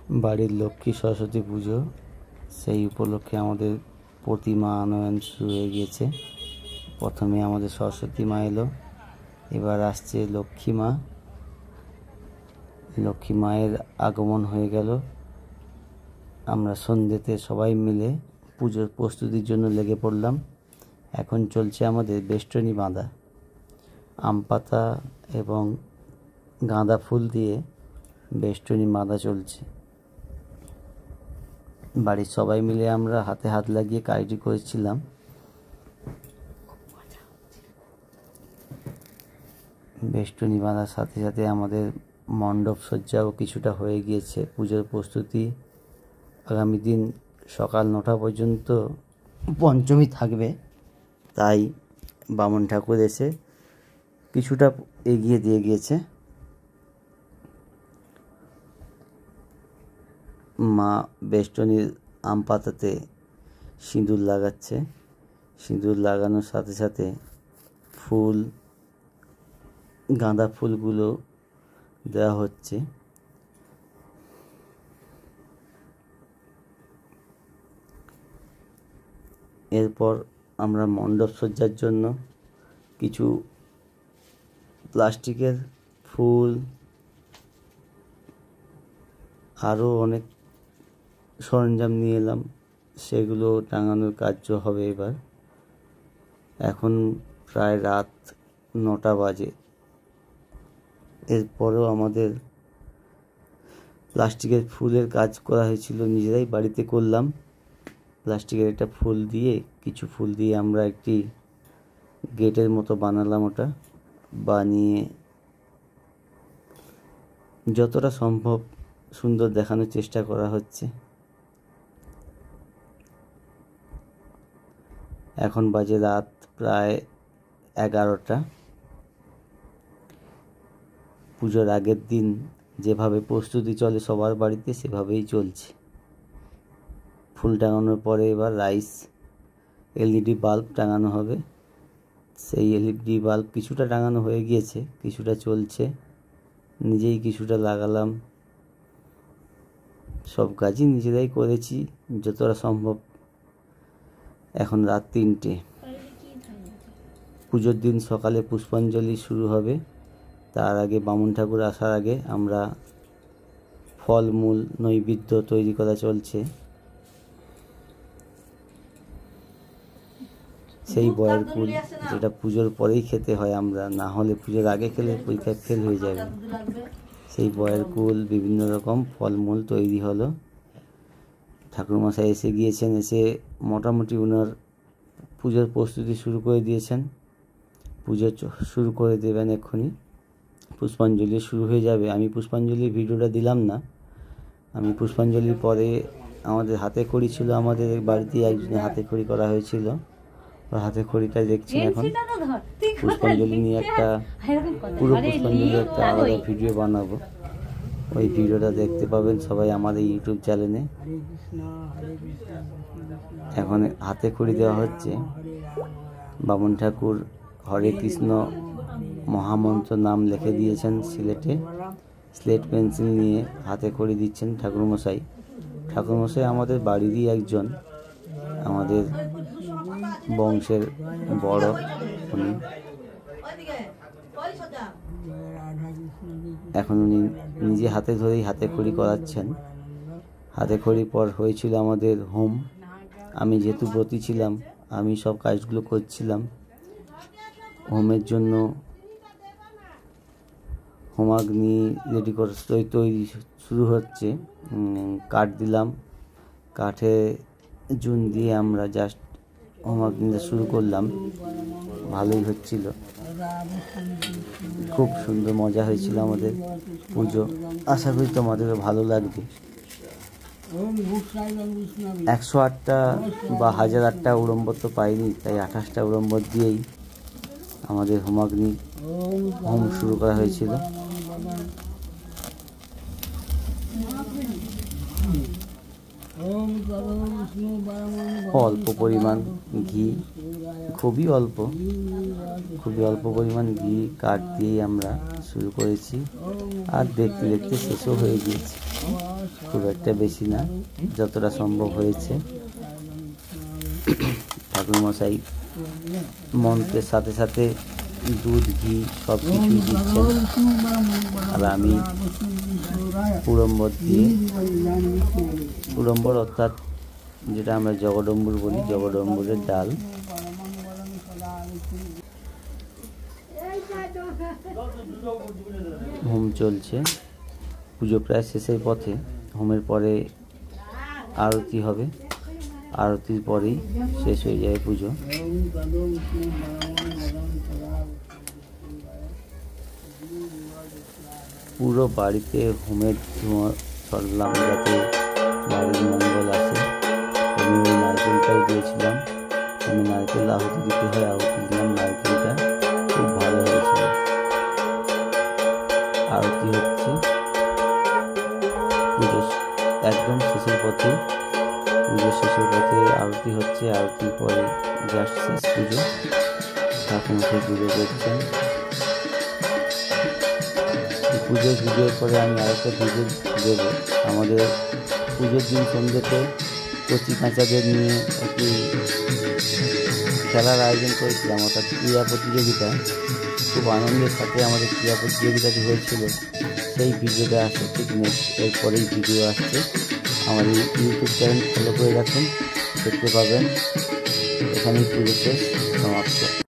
বাড়ির লক্ষ্মী সরস্বতী পুজো, সেই উপলক্ষে আমাদের প্রতিমা আনয়ন শুরু হয়ে গিয়েছে। প্রথমে আমাদের সরস্বতী মা এলো, এবার আসছে লক্ষ্মী মা। লক্ষ্মী মায়ের আগমন হয়ে গেল। আমরা সন্ধ্যেতে সবাই মিলে পুজোর প্রস্তুতির জন্য লেগে পড়লাম। এখন চলছে আমাদের বেষ্টনী বাঁধা। আম পাতা এবং গাঁদা ফুল দিয়ে বেষ্টনী বাঁধা চলছে। বাড়ির সবাই মিলে আমরা হাতে হাত লাগিয়ে কাজটি করেছিলাম। বেষ্টনী বাঁধার সাথে সাথে আমাদের মণ্ডপ সজ্জাও কিছুটা হয়ে গিয়েছে। পুজোর প্রস্তুতি আগামী দিন সকাল 9টা পর্যন্ত পঞ্চমী থাকবে, তাই বামন ঠাকুর এসে কিছুটা এগিয়ে দিয়ে গিয়েছে। মা বেষ্টনীর আম পাতাতে সিঁদুর লাগাচ্ছে। সিঁদুর লাগানোর সাথে সাথে ফুল, গাঁদা ফুলগুলো দেওয়া হচ্ছে। এরপর আমরা মণ্ডপ সজ্জার জন্য কিছু প্লাস্টিকের ফুল, আরও অনেক সরঞ্জাম নিয়ে এলাম, সেগুলো টাঙানোর কার্য হবে এবার। এখন প্রায় রাত 9টা বাজে। এরপরেও আমাদের প্লাস্টিকের ফুলের কাজ করা হয়েছিল, নিজেরাই বাড়িতে করলাম। প্লাস্টিকের একটা ফুল দিয়ে, কিছু ফুল দিয়ে আমরা একটি গেটের মতো বানালাম। ওটা বানিয়ে যতটা সম্ভব সুন্দর দেখানোর চেষ্টা করা হচ্ছে। এখন বাজে রাত প্রায় 11টা। পুজোর আগের দিন যেভাবে প্রস্তুতি চলে সবার বাড়িতে, সেভাবেই চলছে। ফুল টাঙানোর পরে এবার রাইস এলইডি বাল্ব টাঙানো হবে। সেই এলইডি বাল্ব কিছুটা টাঙানো হয়ে গিয়েছে, কিছুটা চলছে। নিজেই কিছুটা লাগালাম। সব কাজই নিজেরাই করেছি যতটা সম্ভব। এখন রাত 3টে। পুজোর দিন সকালে পুষ্পাঞ্জলি শুরু হবে। তার আগে বামন ঠাকুর আসার আগে আমরা ফলমূল নৈবেদ্য তৈরি করা চলছে। সেই বয়ের কুল, যেটা পুজোর পরেই খেতে হয়, আমরা না হলে পুজোর আগে খেলে পরীক্ষায় ফেল হয়ে যাবে। সেই বয়ের কুল, বিভিন্ন রকম ফলমূল তৈরি হলো। ঠাকুরমশাই এসে গিয়েছেন, এসে মোটামুটি ওনার পুজোর প্রস্তুতি শুরু করে দিয়েছেন। পুজো শুরু করে দেবেন এক্ষুনি। পুষ্পাঞ্জলি শুরু হয়ে যাবে। আমি পুষ্পাঞ্জলির ভিডিওটা দিলাম না। আমি পুষ্পাঞ্জলির পরে আমাদের হাতে খড়ি ছিল, আমাদের বাড়িতে একজনের হাতে খড়ি করা হয়েছিল। হাতে খড়িটা দেখছি এখন। পুষ্পাঞ্জলি নিয়ে একটা পুরো পুষ্পাঞ্জলি একটা আলাদা ভিডিও বানাবো। ওই ভিডিওটা দেখতে পাবেন সবাই আমাদের ইউটিউব চ্যানেলে। এখন হাতে খড়ি দেওয়া হচ্ছে। বামন ঠাকুর হরে কৃষ্ণ মহামন্ত্র নাম লিখে দিয়েছেন সিলেটে। স্লেট পেন্সিল নিয়ে হাতে খড়ি দিচ্ছেন ঠাকুরমশাই। ঠাকুরমশাই আমাদের বাড়িরই একজন, আমাদের বংশের বড় উনি। এখন উনি নিজে হাতে ধরেই হাতে খড়ি করাচ্ছেন। হাতে খড়ি পর হয়েছিল আমাদের হোম। আমি যেহেতু ব্রতী ছিলাম, আমি সব কাজগুলো করছিলাম। হোমের জন্য হোমাগ্নি রেডি করে তৈরি শুরু হচ্ছে। কাঠ দিলাম, কাঠে জুন দিয়ে আমরা জাস্ট হোমাগ্নিটা শুরু করলাম। ভালোই হচ্ছিল, খুব সুন্দর মজা হয়েছিল আমাদের পুজো। আশা করি তোমাদেরও ভালো লাগবে। 108টা বা 1008টা উড়ম্বর তো পাইনি, তাই 28টা উড়ম্বর দিয়েই আমাদের হোম শুরু করা হয়েছিল। অল্প পরিমাণ ঘি, খুবই অল্প পরিমাণ ঘি কাঠ দিয়েই আমরা শুরু করেছি, আর দেখতে দেখতে শেষও হয়ে গিয়েছে। খুব একটা বেশি না, যতটা সম্ভব হয়েছে। ঠাকুরমশাই মন্ত্রের সাথে সাথে দুধ ঘি সব কিছুই দিচ্ছেন, আর আমি পুরম্বর দিয়ে, পুরম্বর অর্থাৎ যেটা আমরা জগডম্বুর বলি, জগডম্বুরের ডাল। হোম চলছে, পুজো প্রায় শেষের পথে। হোমের পরে আরতি হবে, আরতির পরেই শেষ হয়ে যায় পুজো। পুরো বাড়িতে হোমের ধোঁয়া ছড়লাম যাতে বাড়ির মঙ্গল আসে। আমি ওই নারকেলটাই দিয়েছিলাম, আমি নারকেল আহুতি দিতে হয়, আহুতি দিলাম, নারকেলটা খুব ভালো হয়েছিল। আরতি হচ্ছে, পুজো একদম শেষের পথে, পুজোর শেষের পথে আরতি হচ্ছে। আরতির পরে জাস্ট শেষ পুজো, ঠাকুরমশাই পুজো করছেন। পুজোর ভিডিওর পরে আমি আরেকটা ভিডিও দেবো। আমাদের পুজোর দিন সন্ধ্যেতে কচি কাঁচাদের নিয়ে একটি খেলার আয়োজন করেছিলাম, অর্থাৎ ক্রীড়া প্রতিযোগিতা। খুব আনন্দের সাথে আমাদের ক্রীড়া প্রতিযোগিতাটি হয়েছিল, সেই ভিডিওটা আসছে ঠিক নেক্সট, এরপরেই ভিডিও আসছে। আমার ইউটিউব চ্যানেল ফলো করে রাখুন, দেখতে পাবেন। এখানেই পুজো শেষ, সমাপ্ত।